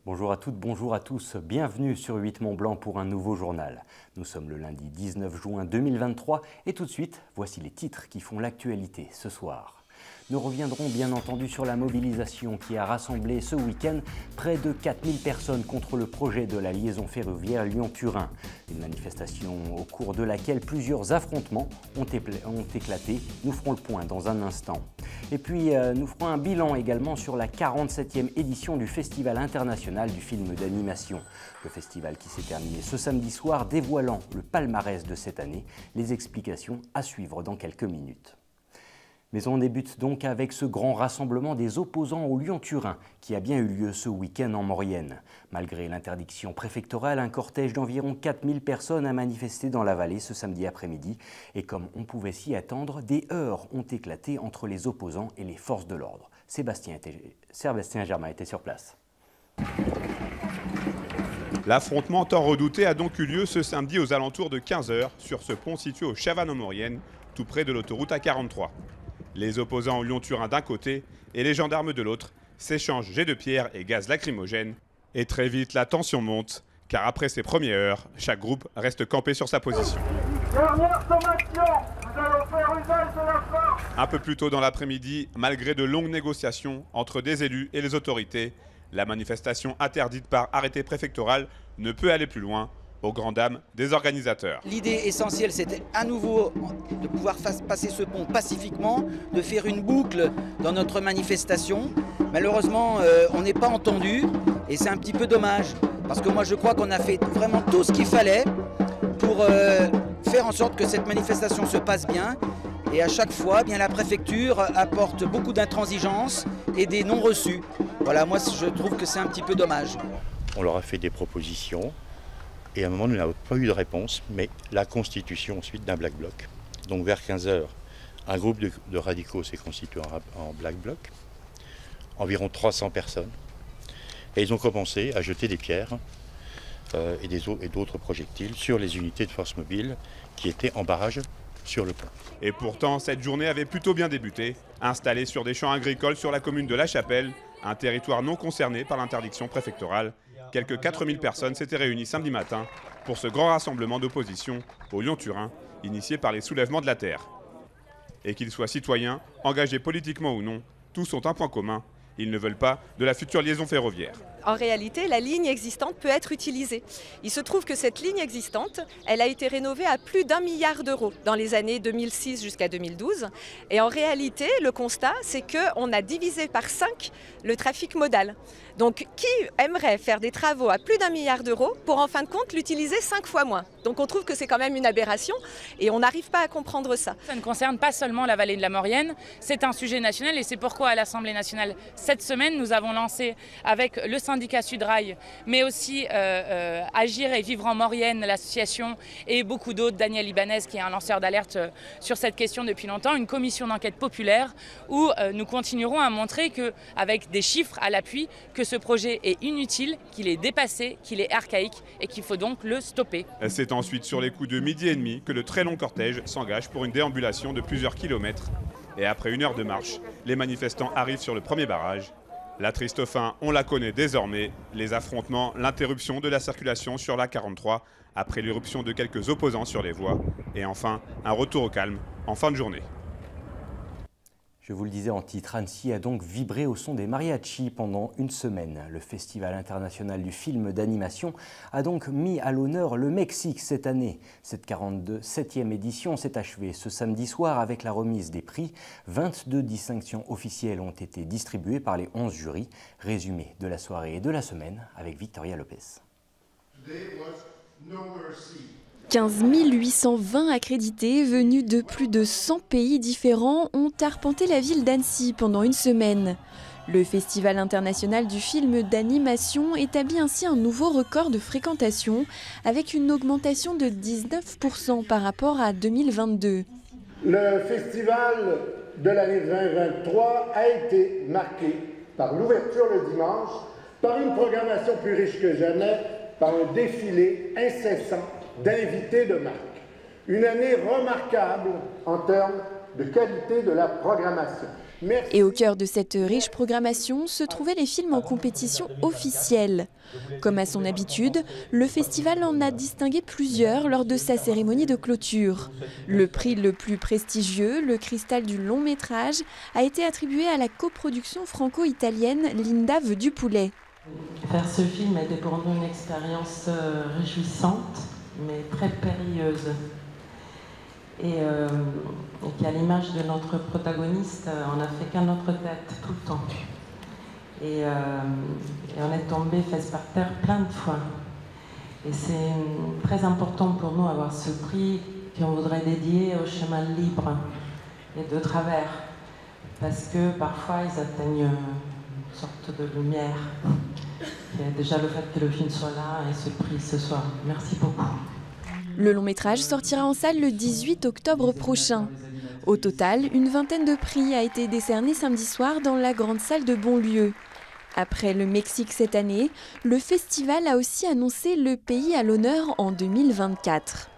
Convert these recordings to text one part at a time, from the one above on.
Bonjour à toutes, bonjour à tous, bienvenue sur 8 Mont Blanc pour un nouveau journal. Nous sommes le lundi 19 juin 2023 et tout de suite, voici les titres qui font l'actualité ce soir. Nous reviendrons bien entendu sur la mobilisation qui a rassemblé ce week-end près de 4000 personnes contre le projet de la liaison ferroviaire Lyon-Turin. Une manifestation au cours de laquelle plusieurs affrontements ont éclaté. Nous ferons le point dans un instant. Et puis nous ferons un bilan également sur la 47e édition du Festival international du film d'animation. Le festival qui s'est terminé ce samedi soir dévoilant le palmarès de cette année. Les explications à suivre dans quelques minutes. Mais on débute donc avec ce grand rassemblement des opposants au Lyon-Turin qui a bien eu lieu ce week-end en Maurienne. Malgré l'interdiction préfectorale, un cortège d'environ 4000 personnes a manifesté dans la vallée ce samedi après-midi. Et comme on pouvait s'y attendre, des heurts ont éclaté entre les opposants et les forces de l'ordre. Sébastien Germain était sur place. L'affrontement tant redouté a donc eu lieu ce samedi aux alentours de 15 h sur ce pont situé au Chavannes-en-Maurienne, tout près de l'autoroute A43. Les opposants au Lyon-Turin d'un côté et les gendarmes de l'autre s'échangent jets de pierre et gaz lacrymogène. Et très vite, la tension monte, car après ces premières heures, chaque groupe reste campé sur sa position. Dernière sommation, nous allons faire usage de la force. Un peu plus tôt dans l'après-midi, malgré de longues négociations entre des élus et les autorités, la manifestation interdite par arrêté préfectoral ne peut aller plus loin, aux grandes dames des organisateurs. L'idée essentielle, c'était à nouveau de pouvoir passer ce pont pacifiquement, de faire une boucle dans notre manifestation. Malheureusement, on n'est pas entendu et c'est un petit peu dommage. Parce que moi, je crois qu'on a fait vraiment tout ce qu'il fallait pour faire en sorte que cette manifestation se passe bien. Et à chaque fois, eh bien, la préfecture apporte beaucoup d'intransigeance et des non-reçus. Voilà, moi, je trouve que c'est un petit peu dommage. On leur a fait des propositions. Et à un moment, nous n'avons pas eu de réponse, mais la constitution ensuite d'un Black Bloc. Donc vers 15 h, un groupe de radicaux s'est constitué en Black Bloc, environ 300 personnes. Et ils ont commencé à jeter des pierres et d'autres projectiles sur les unités de force mobile qui étaient en barrage sur le pont. Et pourtant, cette journée avait plutôt bien débuté. Installée sur des champs agricoles sur la commune de La Chapelle, un territoire non concerné par l'interdiction préfectorale, quelques 4000 personnes s'étaient réunies samedi matin pour ce grand rassemblement d'opposition au Lyon-Turin, initié par les soulèvements de la terre. Et qu'ils soient citoyens, engagés politiquement ou non, tous ont un point commun, ils ne veulent pas de la future liaison ferroviaire. En réalité, la ligne existante peut être utilisée. Il se trouve que cette ligne existante, elle a été rénovée à plus d'1 milliard d'euros dans les années 2006 jusqu'à 2012. Et en réalité, le constat, c'est qu'on a divisé par 5 le trafic modal. Donc, qui aimerait faire des travaux à plus d'1 milliard d'euros pour, en fin de compte, l'utiliser 5 fois moins? Donc, on trouve que c'est quand même une aberration et on n'arrive pas à comprendre ça. Ça ne concerne pas seulement la vallée de la Maurienne, c'est un sujet national et c'est pourquoi à l'Assemblée nationale, cette semaine, nous avons lancé avec le syndicat Sudrail, mais aussi Agir et Vivre en Maurienne, l'association et beaucoup d'autres, Daniel Ibanez qui est un lanceur d'alerte sur cette question depuis longtemps, une commission d'enquête populaire où nous continuerons à montrer qu'avec des chiffres à l'appui, que ce projet est inutile, qu'il est dépassé, qu'il est archaïque et qu'il faut donc le stopper. C'est ensuite sur les coups de 12h30 que le très long cortège s'engage pour une déambulation de plusieurs kilomètres. Et après 1 heure de marche, les manifestants arrivent sur le premier barrage. La triste fin, on la connaît désormais, les affrontements, l'interruption de la circulation sur l'A43 après l'irruption de quelques opposants sur les voies et enfin un retour au calme en fin de journée. Je vous le disais en titre, Annecy a donc vibré au son des mariachis pendant une semaine. Le Festival international du film d'animation a donc mis à l'honneur le Mexique cette année. Cette 47e édition s'est achevée ce samedi soir avec la remise des prix. 22 distinctions officielles ont été distribuées par les 11 jurys. Résumé de la soirée et de la semaine avec Victoria Lopez. 15 820 accrédités venus de plus de 100 pays différents ont arpenté la ville d'Annecy pendant une semaine. Le Festival international du film d'animation établit ainsi un nouveau record de fréquentation avec une augmentation de 19% par rapport à 2022. Le festival de l'année 2023 a été marqué par l'ouverture le dimanche, par une programmation plus riche que jamais, par un défilé incessant d'invités de marque. Une année remarquable en termes de qualité de la programmation. Merci. Et au cœur de cette riche programmation se trouvaient les films en compétition officielle. Comme à son habitude, le festival en a distingué plusieurs lors de sa cérémonie de clôture. Le prix le plus prestigieux, le cristal du long métrage, a été attribué à la coproduction franco-italienne Linda veut du poulet. Faire ce film était pour nous une expérience réjouissante, mais très périlleuse. Et qu'à l'image de notre protagoniste, on n'a fait qu'à notre tête tout le temps. Et on est tombé fesses par terre plein de fois. Et c'est très important pour nous d'avoir ce prix qu'on voudrait dédier au chemin libre et de travers. Parce que parfois ils atteignent une sorte de lumière. Et déjà le fait que le film soit là et ce prix ce soir. Merci beaucoup. Le long métrage sortira en salle le 18 octobre prochain. Au total, une vingtaine de prix a été décernée samedi soir dans la grande salle de Bonlieu. Après le Mexique cette année, le festival a aussi annoncé le pays à l'honneur en 2024.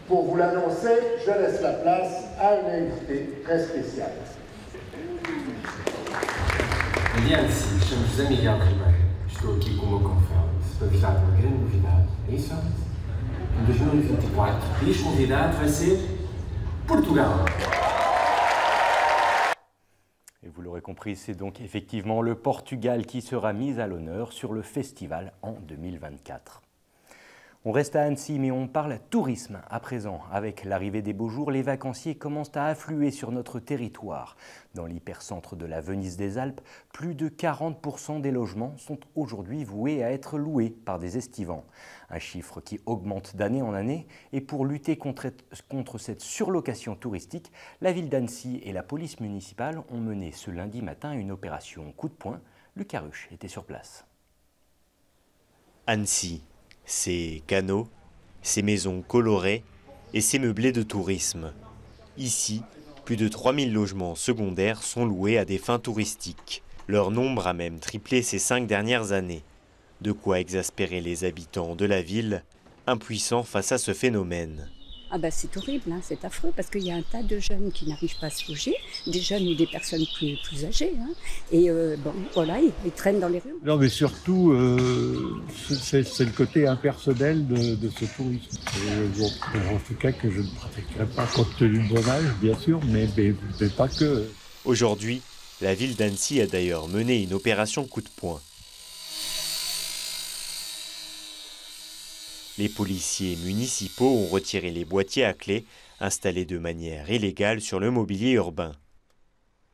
Pour vous l'annoncer, je laisse la place à un invité très spécial. Vediamo se estamos a Miguel Ribeiro. Estou aqui com o meu conference para vos dar uma grande novidade. É isso? Em 2024, o país convidado vai ser Portugal. Et vous l'aurez compris, c'est donc effectivement le Portugal qui sera mis à l'honneur sur le festival en 2024. On reste à Annecy, mais on parle tourisme à présent. Avec l'arrivée des beaux jours, les vacanciers commencent à affluer sur notre territoire. Dans l'hypercentre de la Venise des Alpes, plus de 40% des logements sont aujourd'hui voués à être loués par des estivants. Un chiffre qui augmente d'année en année. Et pour lutter contre cette surlocation touristique, la ville d'Annecy et la police municipale ont mené ce lundi matin une opération coup de poing. Lucas Ruche était sur place. Annecy. Ces canaux, ces maisons colorées et ces meublés de tourisme. Ici, plus de 3000 logements secondaires sont loués à des fins touristiques. Leur nombre a même triplé ces 5 dernières années. De quoi exaspérer les habitants de la ville, impuissants face à ce phénomène. Ah bah c'est horrible, hein, c'est affreux parce qu'il y a un tas de jeunes qui n'arrivent pas à se loger, des jeunes ou des personnes plus âgées, hein, et bon voilà, ils traînent dans les rues. Non mais surtout, c'est le côté impersonnel de ce tourisme. En tout cas que je ne pratiquerai pas compte tenu de mon âge, bien sûr, mais pas que. Aujourd'hui, la ville d'Annecy a d'ailleurs mené une opération coup de poing. Les policiers municipaux ont retiré les boîtiers à clés installés de manière illégale sur le mobilier urbain.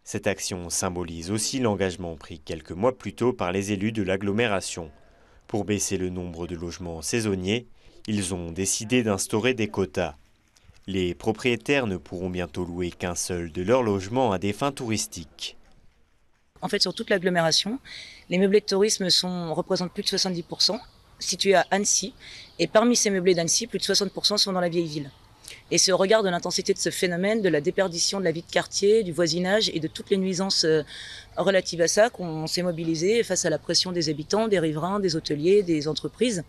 Cette action symbolise aussi l'engagement pris quelques mois plus tôt par les élus de l'agglomération. Pour baisser le nombre de logements saisonniers, ils ont décidé d'instaurer des quotas. Les propriétaires ne pourront bientôt louer qu'un seul de leurs logements à des fins touristiques. En fait, sur toute l'agglomération, les meublés de tourisme représentent plus de 70%. Situés à Annecy, et parmi ces meublés d'Annecy, plus de 60% sont dans la vieille ville. Et c'est au regard de l'intensité de ce phénomène, de la déperdition de la vie de quartier, du voisinage et de toutes les nuisances relatives à ça qu'on s'est mobilisé face à la pression des habitants, des riverains, des hôteliers, des entreprises,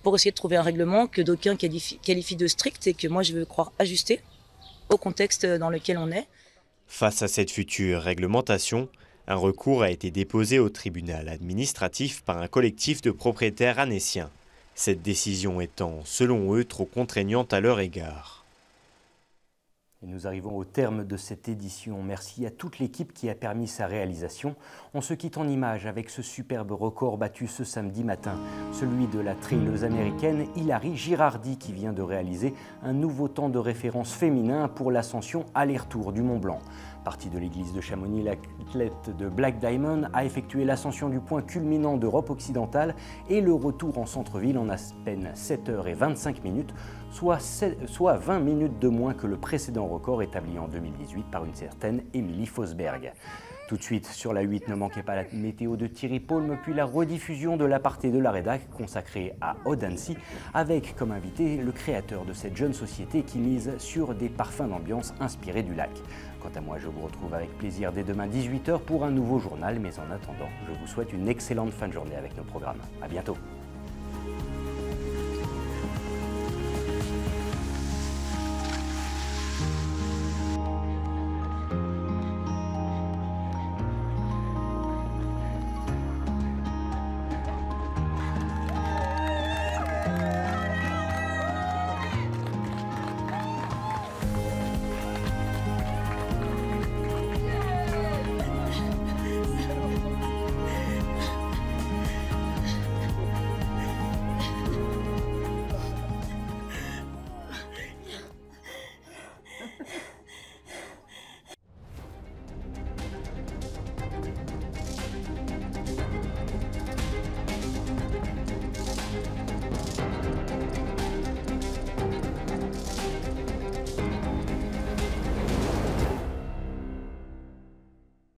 pour essayer de trouver un règlement que d'aucuns qualifient de strict et que moi je veux croire ajusté au contexte dans lequel on est. Face à cette future réglementation, un recours a été déposé au tribunal administratif par un collectif de propriétaires annéciens. Cette décision étant, selon eux, trop contraignante à leur égard. Et nous arrivons au terme de cette édition. Merci à toute l'équipe qui a permis sa réalisation. On se quitte en images avec ce superbe record battu ce samedi matin, celui de la trailleuse américaine Hilary Girardi qui vient de réaliser un nouveau temps de référence féminin pour l'ascension aller-retour du Mont Blanc. Partie de l'église de Chamonix, l'athlète de Black Diamond a effectué l'ascension du point culminant d'Europe occidentale et le retour en centre-ville en à peine 7h25 minutes, soit 20 minutes de moins que le précédent record établi en 2018 par une certaine Émilie Fosberg. Tout de suite, sur la 8, ne manquez pas la météo de Thierry Paulme, puis la rediffusion de l'aparté de la rédac consacrée à Aude Annecy, avec comme invité le créateur de cette jeune société qui mise sur des parfums d'ambiance inspirés du lac. Quant à moi, je vous retrouve avec plaisir dès demain 18h pour un nouveau journal, mais en attendant, je vous souhaite une excellente fin de journée avec nos programmes. À bientôt.